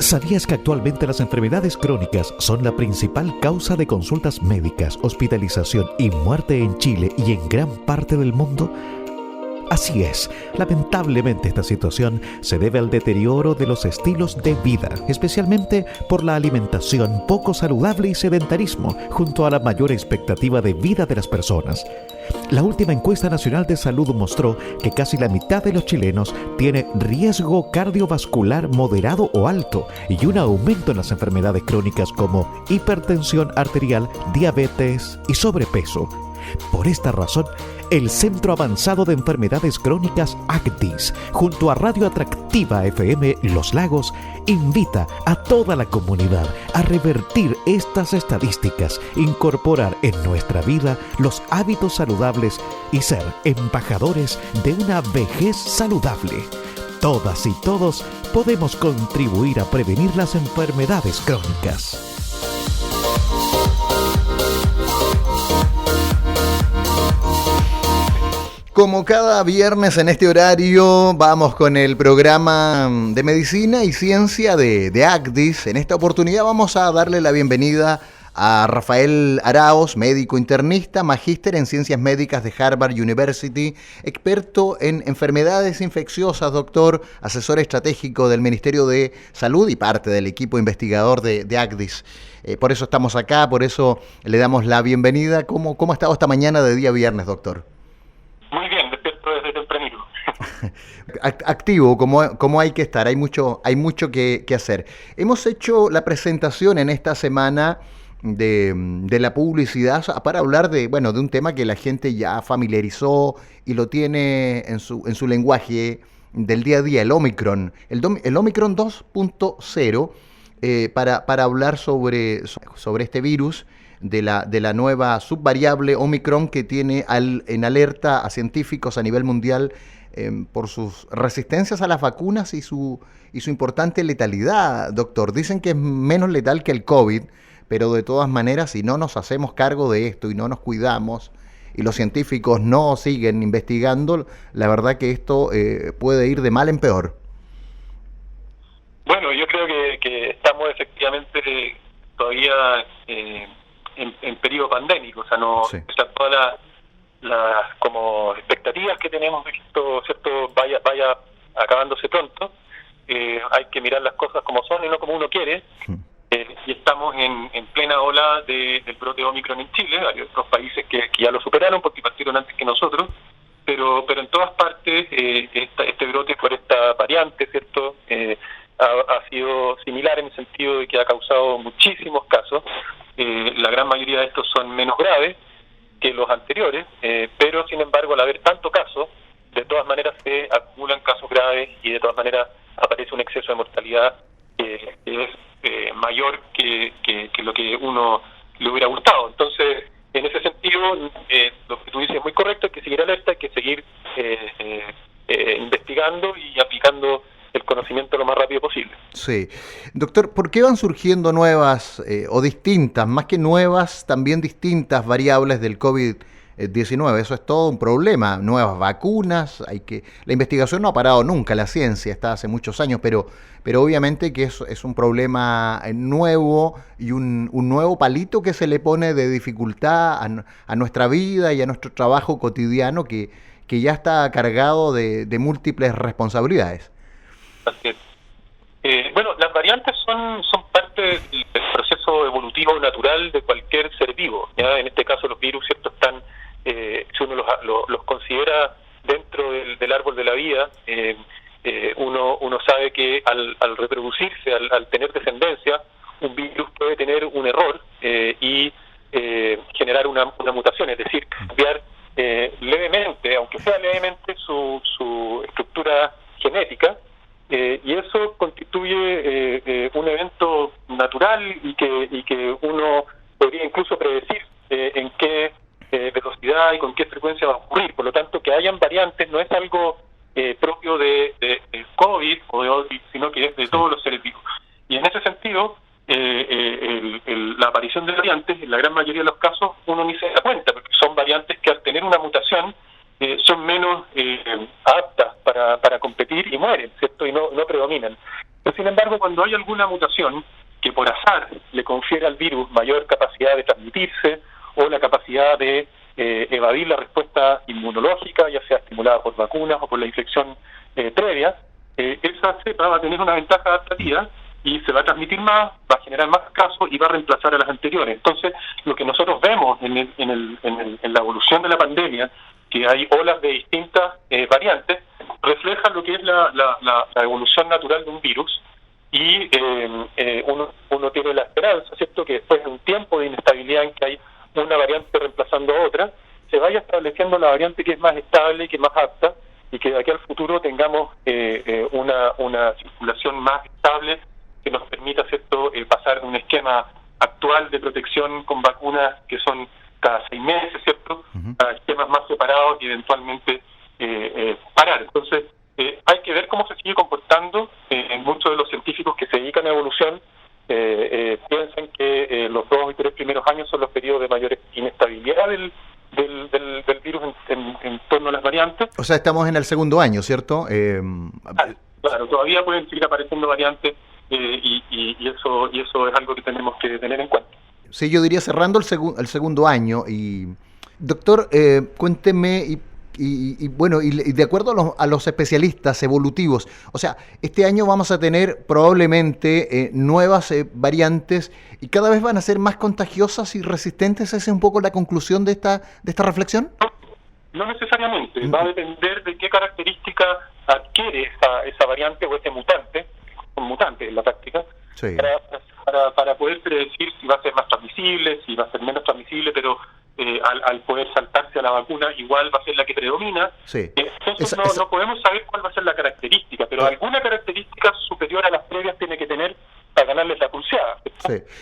¿Sabías que actualmente las enfermedades crónicas son la principal causa de consultas médicas, hospitalización y muerte en Chile y en gran parte del mundo? Así es, lamentablemente esta situación se debe al deterioro de los estilos de vida, especialmente por la alimentación poco saludable y sedentarismo, junto a la mayor expectativa de vida de las personas. La última encuesta nacional de salud mostró que casi la mitad de los chilenos tiene riesgo cardiovascular moderado o alto y un aumento en las enfermedades crónicas como hipertensión arterial, diabetes y sobrepeso. Por esta razón, el Centro Avanzado de Enfermedades Crónicas ACDIS, junto a Radio Atractiva FM Los Lagos, invita a toda la comunidad a revertir estas estadísticas, incorporar en nuestra vida los hábitos saludables y ser embajadores de una vejez saludable. Todas y todos podemos contribuir a prevenir las enfermedades crónicas. Como cada viernes en este horario, vamos con el programa de Medicina y Ciencia de ACDIS. En esta oportunidad vamos a darle la bienvenida a Rafael Araos, médico internista, magíster en Ciencias Médicas de Harvard University, experto en enfermedades infecciosas, doctor, asesor estratégico del Ministerio de Salud y parte del equipo investigador de ACDIS. Por eso estamos acá, por eso le damos la bienvenida. ¿Cómo ha estado esta mañana de día viernes, doctor? Muy bien, despierto desde tempranito. Activo, como hay que estar, hay mucho que hacer. Hemos hecho la presentación en esta semana de la publicidad para hablar de un tema que la gente ya familiarizó y lo tiene en su lenguaje del día a día, el Omicron. El Omicron 2.0, para hablar sobre este virus de la nueva subvariable Omicron que tiene en alerta a científicos a nivel mundial por sus resistencias a las vacunas y su importante letalidad, doctor. Dicen que es menos letal que el COVID, pero de todas maneras, si no nos hacemos cargo de esto y no nos cuidamos y los científicos no siguen investigando, la verdad que esto puede ir de mal en peor. Bueno, yo creo que estamos efectivamente todavía en periodo pandémico, o sea, todas las como expectativas que tenemos de que esto, ¿cierto?, vaya acabándose pronto. Hay que mirar las cosas como son y no como uno quiere. Y estamos en plena ola del brote Omicron en Chile. Hay otros países que ya lo superaron porque partieron antes que nosotros, pero en todas partes este brote por esta variante, ¿cierto?, ha sido similar en el sentido de que ha causado muchísimos casos. La gran mayoría de estos son menos graves que los anteriores, pero sin embargo, al haber tanto caso, de todas maneras se acumulan casos graves y de todas maneras aparece un exceso de mortalidad que es mayor que lo que uno le hubiera gustado. Entonces, en ese sentido, lo que tú dices es muy correcto, hay que seguir alerta, hay que seguir investigando y aplicando el conocimiento lo más rápido posible. Sí. Doctor, ¿por qué van surgiendo nuevas o distintas, más que nuevas, también distintas variables del COVID-19? Eso es todo un problema. Nuevas vacunas, la investigación no ha parado nunca, la ciencia está hace muchos años, pero obviamente que es un problema nuevo y un nuevo palito que se le pone de dificultad a nuestra vida y a nuestro trabajo cotidiano que ya está cargado de múltiples responsabilidades. Así es. Bueno, las variantes son parte del proceso evolutivo natural de cualquier ser vivo, ¿ya? En este caso los virus, ¿cierto?, están, si uno los considera dentro del árbol de la vida, uno sabe que al reproducirse, al tener descendencia, un virus puede tener un error y generar una mutación, es decir, cambiar levemente, aunque sea levemente, su estructura genética. Y eso constituye un evento natural y que uno podría incluso predecir en qué velocidad y con qué frecuencia va a ocurrir. Por lo tanto, que hayan variantes no es algo propio del COVID sino que es de todos los seres vivos. Y en ese sentido, la aparición de variantes, en la gran mayoría de los casos, uno ni se da cuenta, porque son variantes que al tener una mutación son menos aptas para competir y mueren, ¿cierto? Y no predominan. Pero, sin embargo, cuando hay alguna mutación que por azar le confiere al virus mayor capacidad de transmitirse o la capacidad de evadir la respuesta inmunológica, ya sea estimulada por vacunas o por la infección previa, esa cepa va a tener una ventaja adaptativa y se va a transmitir más, va a generar más casos y va a reemplazar a las anteriores. Entonces, lo que nosotros vemos en la evolución de la pandemia, que hay olas de distintas variantes, refleja lo que es la evolución natural de un virus, y uno tiene la esperanza, ¿cierto?, que después de un tiempo de inestabilidad en que hay una variante reemplazando a otra, se vaya estableciendo la variante que es más estable y que es más apta, y que de aquí al futuro tengamos una circulación más estable que nos permita, ¿cierto?, pasar de un esquema actual de protección con vacunas que son cada 6 meses, ¿cierto?, a esquemas más separados y eventualmente parar. Entonces, hay que ver cómo se sigue comportando. Muchos de los científicos que se dedican a evolución piensan que los 2 y 3 primeros años son los periodos de mayor inestabilidad del virus en torno a las variantes. O sea, estamos en el segundo año, ¿cierto? Claro, todavía pueden seguir apareciendo variantes y eso es algo que tenemos que tener en cuenta. Sí, yo diría cerrando el segundo año. Y doctor, cuénteme y de acuerdo a los especialistas evolutivos, o sea, este año vamos a tener probablemente nuevas variantes y cada vez van a ser más contagiosas y resistentes. ¿Esa es un poco la conclusión de esta reflexión? No necesariamente, va a depender de qué característica adquiere esa variante o ese mutante, un mutante en la práctica, sí, para poder predecir si va a ser más transmisible, si va a ser menos transmisible, pero al poder saltarse a la vacuna igual va a ser la que predomina. Sí. Entonces no podemos saber cuál va a ser la característica, pero alguna característica superior a las previas tiene que tener para ganarles la pulseada.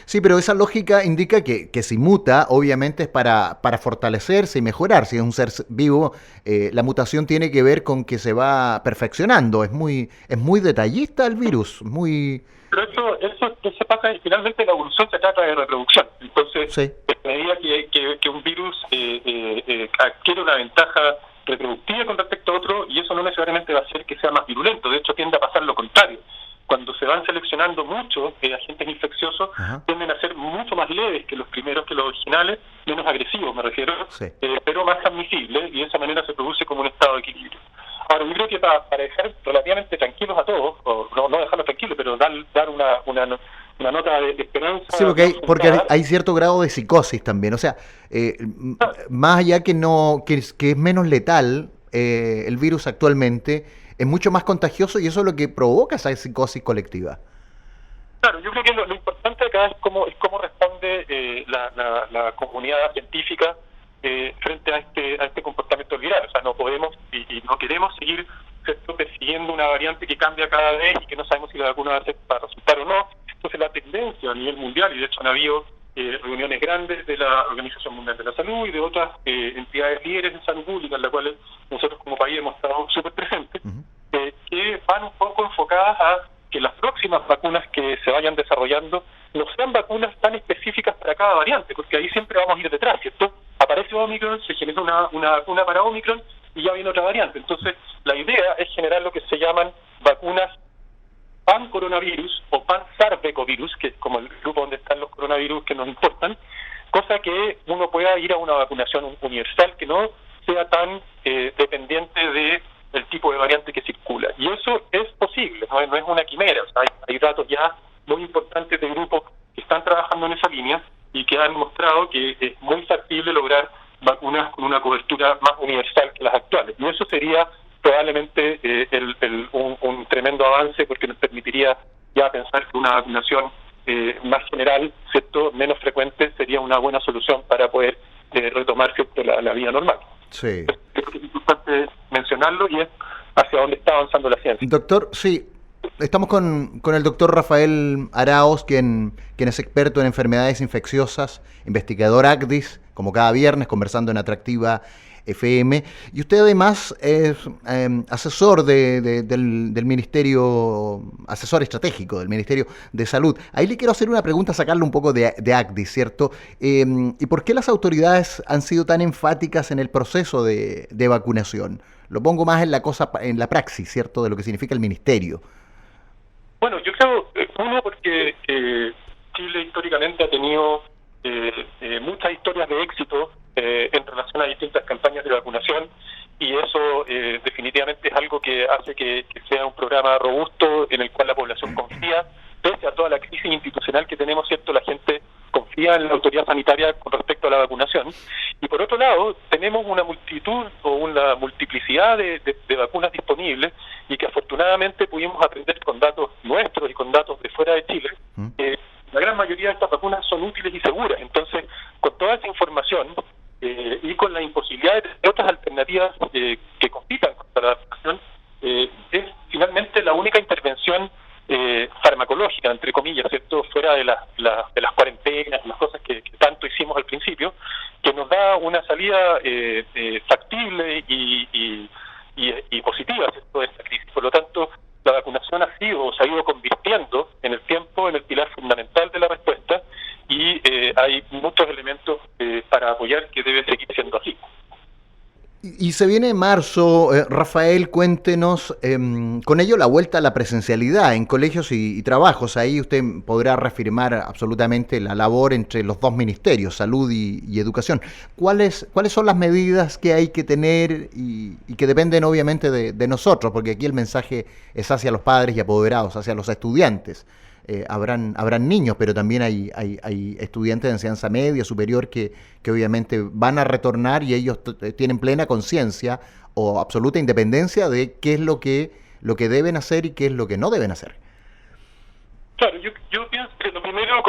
Sí, pero esa lógica indica que si muta, obviamente es para fortalecerse y mejorar. Si es un ser vivo, la mutación tiene que ver con que se va perfeccionando. Es muy detallista el virus, muy... Pero eso pasa, y finalmente la evolución se trata de reproducción. Entonces, sí, a medida que un virus adquiere una ventaja reproductiva con respecto a otro, y eso no necesariamente va a hacer que sea más virulento, de hecho tiende a pasar lo contrario. Cuando se van seleccionando muchos agentes infecciosos, tienden a ser mucho más leves que los primeros, que los originales, menos agresivos me refiero, sí, pero más transmisibles, y de esa manera se produce como un estado de equilibrio. Ahora, yo creo que para dejar relativamente tranquilos a todos, o no dejarlos tranquilos, pero dar una nota de esperanza. Sí, porque hay cierto grado de psicosis también, o sea, más allá que es menos letal el virus actualmente, es mucho más contagioso y eso es lo que provoca esa psicosis colectiva. Claro, yo creo que lo importante acá es cómo responde la comunidad científica frente a este comportamiento viral. O sea, no podemos y no queremos seguir, ¿cierto?, persiguiendo una variante que cambia cada vez y que no sabemos si la vacuna va a resultar o no. Entonces, la tendencia a nivel mundial, y de hecho han habido reuniones grandes de la Organización Mundial de la Salud y de otras entidades líderes en salud pública, en las cuales nosotros como país hemos estado súper presentes, que van un poco enfocadas a que las próximas vacunas que se vayan desarrollando no sean vacunas tan específicas para cada variante, porque ahí siempre vamos a ir detrás, ¿cierto? Aparece Omicron, se genera una vacuna para Omicron y ya viene otra variante. Entonces, la idea es generar lo que se llaman vacunas pan-coronavirus o pan-sarbecovirus, que es como el grupo donde están los coronavirus que nos importan, cosa que uno pueda ir a una vacunación universal que no sea tan dependiente del tipo de variante que circula. Y eso es posible, no es una quimera. O sea, hay datos ya muy importantes de grupos que están trabajando en esa línea y que han mostrado que es muy factible lograr vacunas con una cobertura más universal que las actuales. Y eso sería probablemente un tremendo avance, porque nos permitiría ya pensar que una vacunación más general, ¿cierto?, menos frecuente, sería una buena solución para poder retomar, ¿cierto?, la vida normal. Sí. Creo que es importante mencionarlo y es hacia dónde está avanzando la ciencia. Doctor, sí, estamos con el doctor Rafael Araoz, quien es experto en enfermedades infecciosas, investigador ACDIS, como cada viernes, conversando en Atractiva FM, y usted además es asesor del Ministerio, asesor estratégico del Ministerio de Salud. Ahí le quiero hacer una pregunta, sacarle un poco de ACDIS, ¿cierto? ¿Y por qué las autoridades han sido tan enfáticas en el proceso de vacunación? Lo pongo más en la praxis, ¿cierto?, de lo que significa el Ministerio. Bueno, yo creo, uno, porque Chile históricamente ha tenido muchas historias de éxito en relación a distintas campañas de vacunación, y eso definitivamente es algo que hace que sea un programa robusto en el cual la población confía, pese a toda la crisis institucional que tenemos, ¿cierto? La gente confía en la autoridad sanitaria con respecto a la vacunación. Y por otro lado, tenemos una multitud o una multiplicidad de vacunas disponibles, y que afortunadamente pudimos aprender con datos nuestros y con datos de fuera de Chile. La gran mayoría de estas vacunas son útiles y seguras. Entonces, con toda esa información y con la imposibilidad de otras alternativas que compitan contra la vacunación, es finalmente la única intervención farmacológica, entre comillas, ¿cierto?, fuera de las cuarentenas, las cosas que tanto hicimos al principio, que nos da una salida factible y positiva, ¿cierto?, de esta crisis. Por lo tanto, la vacunación se ha ido convirtiendo en el tiempo en el pilar fundamental de la respuesta, y hay muchos elementos para apoyar que debe seguir siendo así. Y se viene marzo, Rafael, cuéntenos, con ello la vuelta a la presencialidad en colegios y trabajos. Ahí usted podrá reafirmar absolutamente la labor entre los dos ministerios, salud y educación. ¿Cuáles son las medidas que hay que tener y que dependen obviamente de nosotros? Porque aquí el mensaje es hacia los padres y apoderados, hacia los estudiantes. Habrán niños, pero también hay estudiantes de enseñanza media, superior, que obviamente van a retornar, y ellos tienen plena conciencia o absoluta independencia de qué es lo que deben hacer y qué es lo que no deben hacer. Claro, yo pienso que lo primero,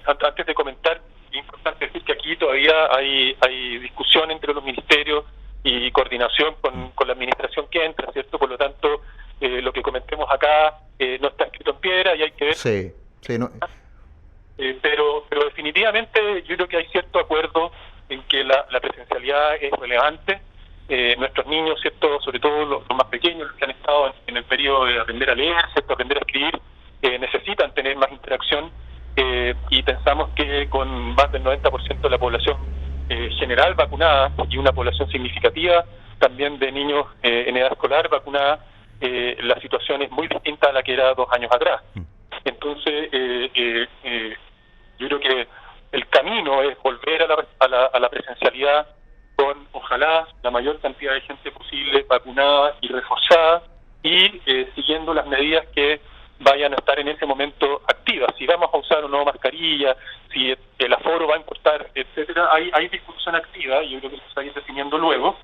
antes de comentar, es importante decir que aquí todavía hay discusión entre los ministerios y coordinación con la administración que entra, ¿cierto? Por lo tanto, lo que comentemos acá no está escrito en piedra y hay que ver. Sí, no. Pero definitivamente yo creo que hay cierto acuerdo en que la presencialidad es relevante. Nuestros niños, ¿cierto?, sobre todo los más pequeños, los que han estado en el periodo de aprender a leer, ¿cierto?, aprender a escribir, necesitan tener más interacción, y pensamos que con más del 90% de la población general vacunada y una población significativa también de niños en edad escolar vacunada, la situación es muy distinta a la que era 2 años atrás. Entonces, yo creo que el camino es volver a la presencialidad con, ojalá, la mayor cantidad de gente posible vacunada y reforzada, y siguiendo las medidas que vayan a estar en ese momento activas. Si vamos a usar o no mascarilla, si el aforo va a importar, etcétera, hay discusión activa, y yo creo que se va a ir definiendo luego.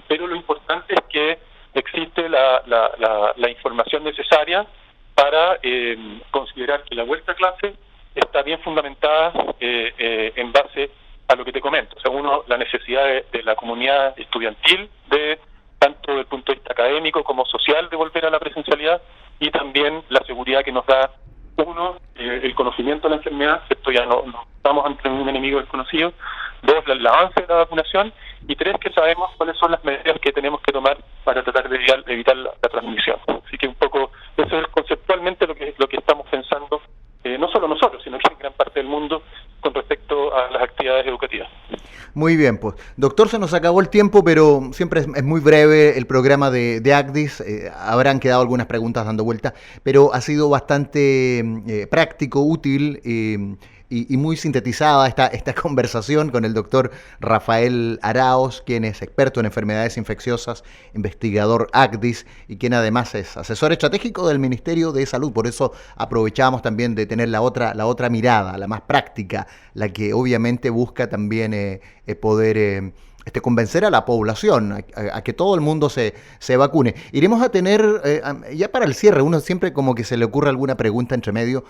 Pero lo importante es que existe la información necesaria para considerar que la vuelta a clase está bien fundamentada en base a lo que te comento. O sea, uno, la necesidad de la comunidad estudiantil, tanto desde el punto de vista académico como social, de volver a la presencialidad, y también la seguridad que nos da, uno, el conocimiento de la enfermedad, ¿cierto? Ya no estamos ante un enemigo desconocido. 2, el avance de la vacunación. Y 3, que sabemos cuáles son las medidas que tenemos que tomar para tratar de evitar la transmisión. Así que un poco, eso es conceptualmente lo que estamos pensando, no solo nosotros, sino que en gran parte del mundo, con respecto a las actividades educativas. Muy bien, pues. Doctor, se nos acabó el tiempo, pero siempre es muy breve el programa de ACDIS. Habrán quedado algunas preguntas dando vuelta, pero ha sido bastante práctico, útil y muy sintetizada esta conversación con el doctor Rafael Araos, quien es experto en enfermedades infecciosas, investigador ACDIS, y quien además es asesor estratégico del Ministerio de Salud. Por eso aprovechamos también de tener la otra mirada, la más práctica, la que obviamente busca también poder convencer a la población a que todo el mundo se vacune. Iremos a tener, ya para el cierre, uno siempre como que se le ocurre alguna pregunta entre medio,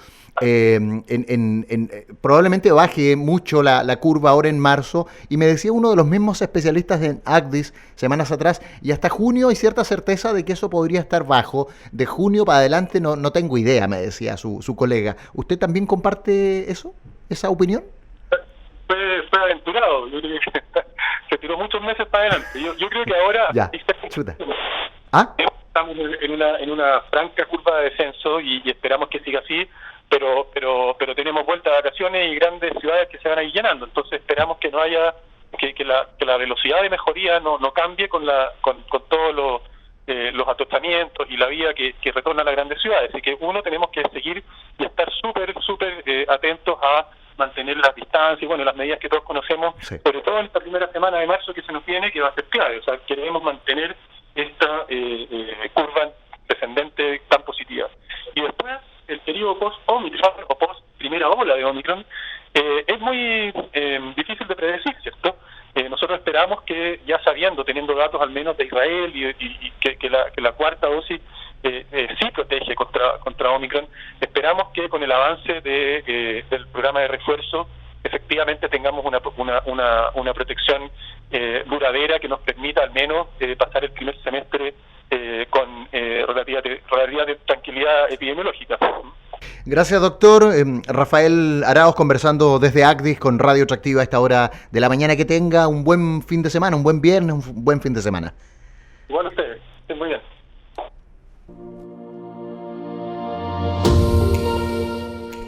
probablemente baje mucho la curva ahora en marzo, y me decía uno de los mismos especialistas en ACDIS semanas atrás, y hasta junio hay cierta certeza de que eso podría estar bajo. De junio para adelante no tengo idea, me decía su colega. ¿Usted también comparte esa opinión? Fue aventurado. Yo creo que se tiró muchos meses para adelante. Yo creo que ahora ya, estamos en una franca curva de descenso, y esperamos que siga así, pero tenemos vuelta de vacaciones y grandes ciudades que se van a ir llenando. Entonces esperamos que no haya que la velocidad de mejoría no cambie con todo los atostamientos y la vida que retorna a las grandes ciudades. Así que tenemos que seguir y estar súper atentos a mantener las distancias y bueno, las medidas que todos conocemos, sí, sobre todo en esta primera semana de marzo que se nos viene, que va a ser clave. O sea, queremos mantener esta curva descendente tan positiva. Y después, el periodo post-Omicron o post-primera ola de Omicron es muy difícil de predecir, ¿cierto? Nosotros esperamos que, ya sabiendo, teniendo datos al menos de Israel y que la cuarta dosis sí protege contra Omicron, esperamos que con el avance del programa de refuerzo efectivamente tengamos una protección duradera que nos permita al menos pasar el primer semestre con relativa tranquilidad epidemiológica. Gracias, doctor. Rafael Araoz conversando desde ACDIS con Radio Atractiva a esta hora de la mañana. Que tenga un buen fin de semana, un buen viernes, un buen fin de semana. Igual a ustedes, estén muy bien.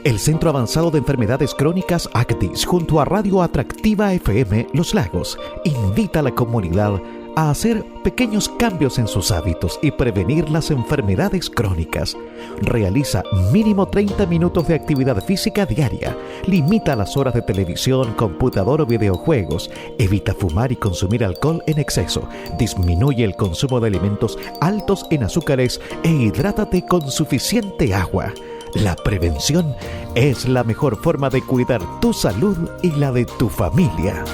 El Centro Avanzado de Enfermedades Crónicas ACDIS, junto a Radio Atractiva FM Los Lagos, invita a la comunidad a hacer pequeños cambios en sus hábitos y prevenir las enfermedades crónicas. Realiza mínimo 30 minutos de actividad física diaria. Limita las horas de televisión, computador o videojuegos. Evita fumar y consumir alcohol en exceso. Disminuye el consumo de alimentos altos en azúcares e hidrátate con suficiente agua. La prevención es la mejor forma de cuidar tu salud y la de tu familia.